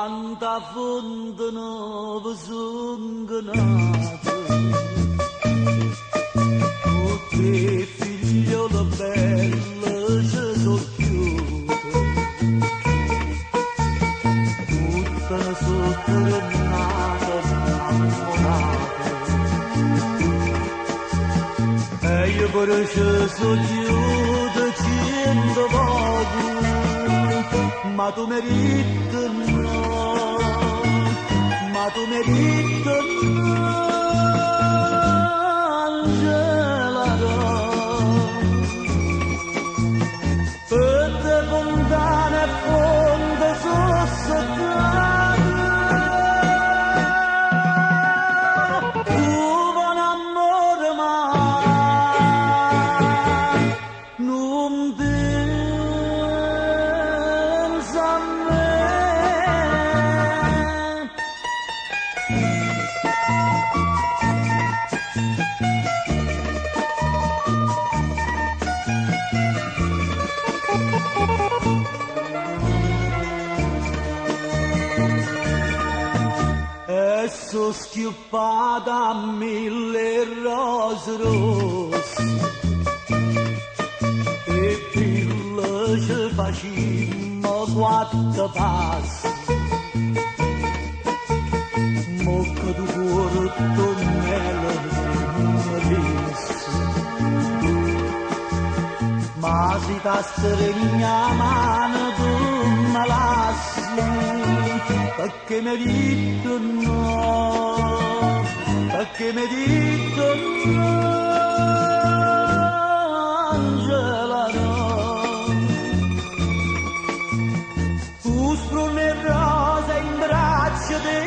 quanta fonte nuova sunganato, tutte figliole belle ci sono chiuse, tutte sotto l'annata innamorate, e io pure ci sono chiuso 100 volte, ma tu meriti no, ma tu meriti no, Angela no. Per te lontane e fonde sono sottate, tu buon amore ma non pensa a me. E so schiuppata a 1000 rose rosse e pille ci facimmo 4 passi, mo che tu cuore tonnello mi disse, ma si ta stregna mano tu me lassi, perché mi dito no, perché mi dito no, Angela no. Tu sprune rosa in braccio di